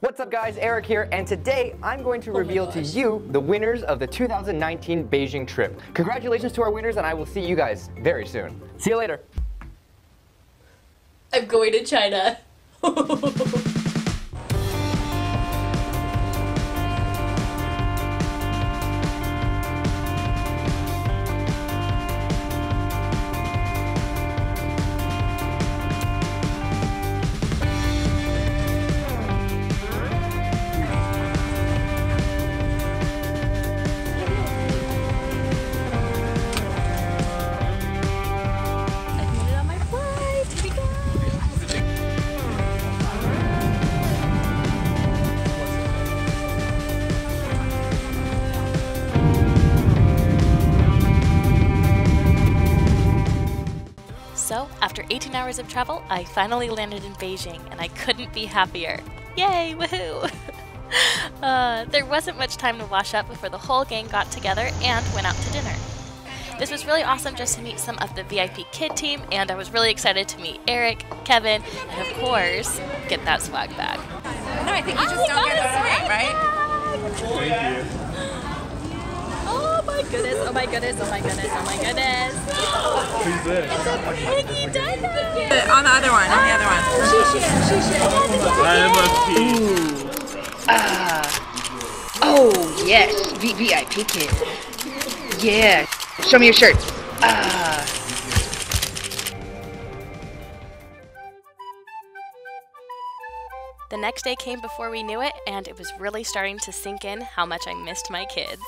What's up guys, Eric here, and today I'm going to reveal to you the winners of the 2019 Beijing trip. Congratulations to our winners, and I will see you guys very soon. See you later. I'm going to China. So, after 18 hours of travel, I finally landed in Beijing, and I couldn't be happier. Yay, woohoo! There wasn't much time to wash up before the whole gang got together and went out to dinner. This was really awesome just to meet some of the VIPKID team, and I was really excited to meet Eric, Kevin, and of course, get that swag bag. No, I think you just don't get the swag, right? Thank you. Oh my goodness, oh my goodness, oh my goodness, oh my goodness. Who's this? It's a piggy dino! On the other one, on the other one. Oh, yes, VIPKID. Yeah. Show me your shirt. The next day came before we knew it, and it was really starting to sink in how much I missed my kids.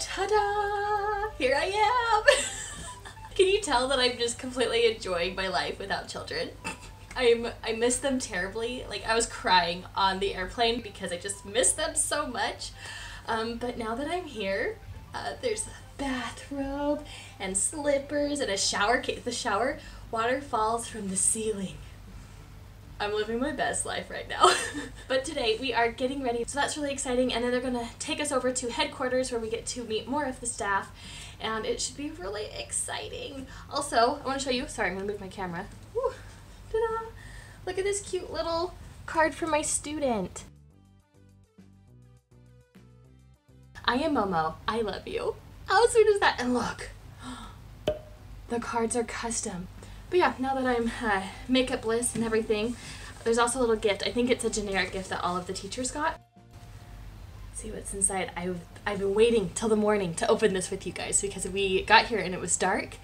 Ta-da! Here I am! Can you tell that I'm just completely enjoying my life without children? I miss them terribly. Like, I was crying on the airplane because I just miss them so much. But now that I'm here, there's a bathrobe and slippers and a shower case. The shower water falls from the ceiling. I'm living my best life right now. But today we are getting ready, so that's really exciting, and then they're gonna take us over to headquarters where we get to meet more of the staff, and it should be really exciting. Also, I want to show you, sorry, I'm gonna move my camera. Woo. Ta-da! Look at this cute little card from my student. I am Momo. I love you. How sweet is that? And look, the cards are custom. But yeah, now that I'm makeup bliss and everything, there's also a little gift. I think it's a generic gift that all of the teachers got. Let's see what's inside. I've been waiting till the morning to open this with you guys because we got here and it was dark.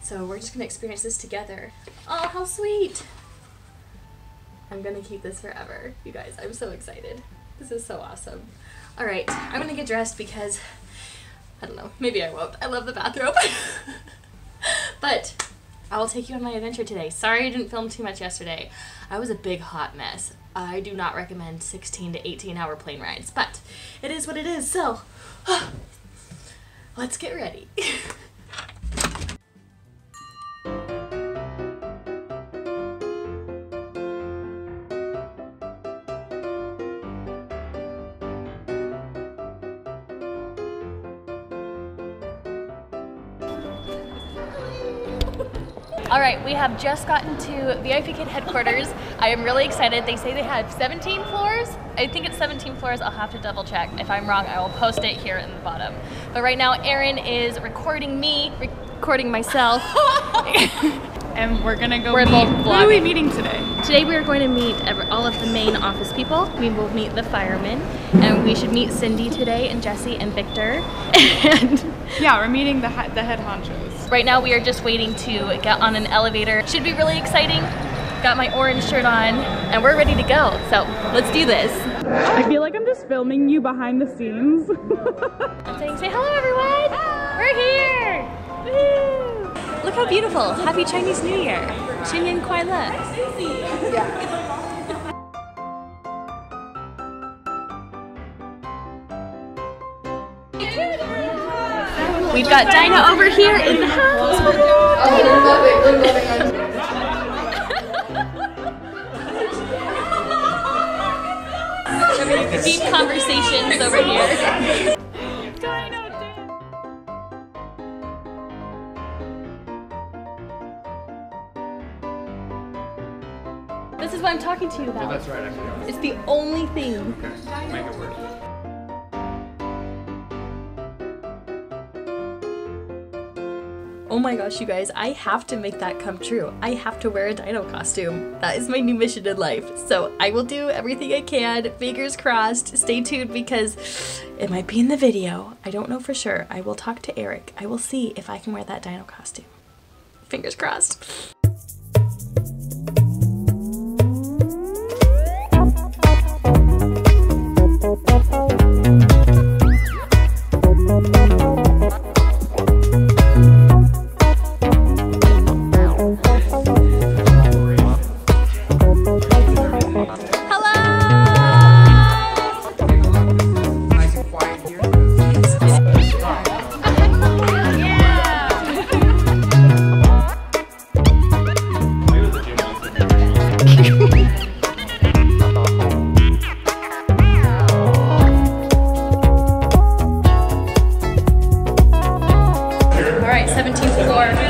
So we're just gonna experience this together. Oh, how sweet! I'm gonna keep this forever. You guys, I'm so excited. This is so awesome. All right, I'm gonna get dressed because, I don't know, maybe I won't. I love the bathrobe. But I will take you on my adventure today. Sorry I didn't film too much yesterday. I was a big hot mess. I do not recommend 16 to 18 hour plane rides, but it is what it is, so let's get ready. Alright, we have just gotten to VIPKID headquarters. I am really excited. They say they have 17 floors. I think it's 17 floors. I'll have to double check. If I'm wrong, I will post it here in the bottom. But right now, Erin is recording me, recording myself. And we're gonna go meet. Who are we meeting today? Today we are going to meet all of the main office people. We will meet the firemen, and we should meet Cindy today, and Jesse, and Victor. And yeah, we're meeting the head honchos. Right now we are just waiting to get on an elevator. Should be really exciting. Got my orange shirt on, and we're ready to go. So let's do this. I feel like I'm just filming you behind the scenes. I'm saying, say hello everyone. Hi. We're here. Woo. Look how beautiful. Happy Chinese New Year. 新年快乐. We've got Dino over here in the house. having deep conversations over here. This is what I'm talking to you about. Oh, that's right, actually. It's the only thing. Okay, make it work. Oh my gosh, you guys, I have to make that come true. I have to wear a dino costume. That is my new mission in life. So I will do everything I can. Fingers crossed. Stay tuned because it might be in the video. I don't know for sure. I will talk to Eric. I will see if I can wear that dino costume. Fingers crossed.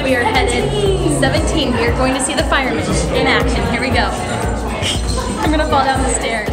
We are headed 17. We are going to see the Fireman in action. Here we go. I'm gonna fall down the stairs.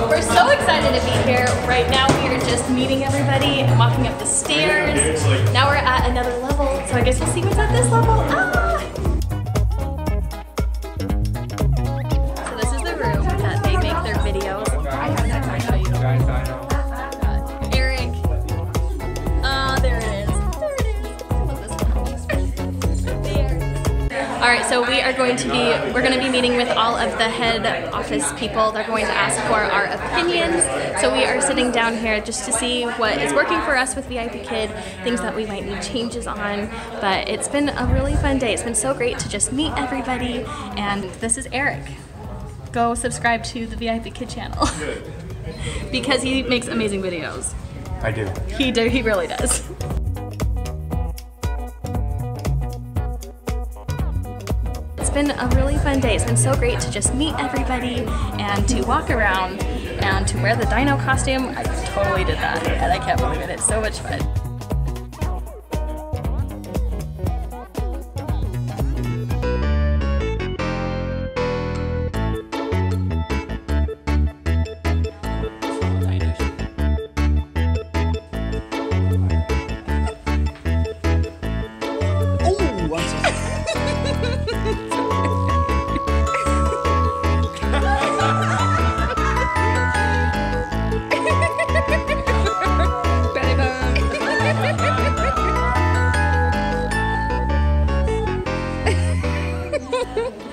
We're so excited to be here. Right now we are just meeting everybody and walking up the stairs. Now we're at another level, so I guess we'll see what's at this level. Ah! So this is the room that they make their videos. I'll show you. Eric. There it is. There it is. I love this one. There. Alright, so we're going to be meeting with all of the head office people. They're going to ask for our opinions. So we are sitting down here just to see what is working for us with VIPKID, things that we might need changes on. But it's been a really fun day. It's been so great to just meet everybody. And this is Eric. Go subscribe to the VIPKID channel because he makes amazing videos. I do. He really does. It's been a really fun day. It's been so great to just meet everybody and to walk around and to wear the dino costume. I totally did that and I can't believe it. It's so much fun.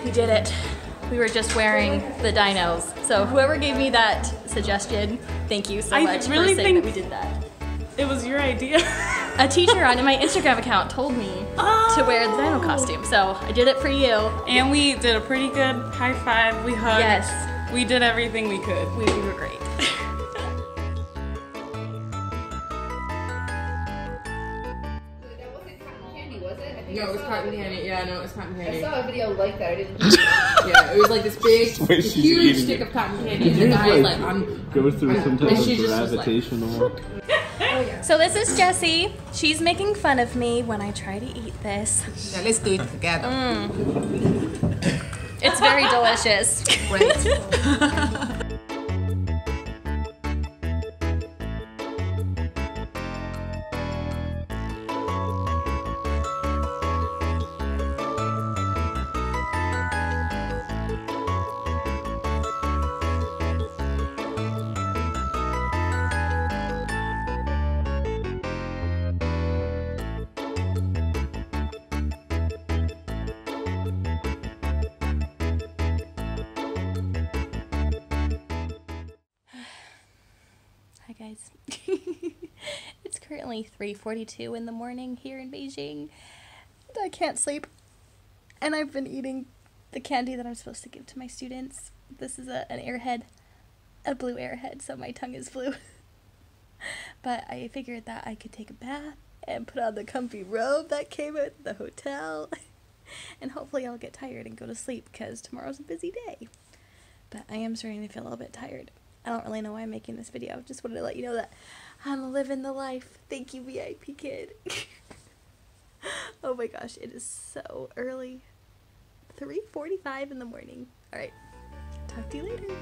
We did it. We were just wearing the dinos. So whoever gave me that suggestion, thank you so much for saying that we did that. It was your idea. A teacher on my Instagram account told me to wear the dino costume, so I did it for you. And we did a pretty good high five. We hugged. Yes. We did everything we could. We were great. No, it was cotton candy. Yeah, no, it was cotton candy. I saw a video like that. I didn't. Yeah, it was like this big, Wait, she's huge eating stick it. of cotton candy. And the guy's like, Goes through some type and of she just was like- gravitational. So this is Jessie. She's making fun of me when I try to eat this. Yeah, let's do it together. It's very delicious. Great. Hi guys. It's currently 3:42 in the morning here in Beijing. I can't sleep. And I've been eating the candy that I'm supposed to give to my students. This is an airhead, a blue airhead, so my tongue is blue. But I figured that I could take a bath and put on the comfy robe that came at the hotel. And hopefully I'll get tired and go to sleep because tomorrow's a busy day. But I am starting to feel a little bit tired. I don't really know why I'm making this video. Just wanted to let you know that I'm living the life. Thank you, VIPKID. Oh my gosh, it is so early. 3:45 in the morning. Alright, talk to you later.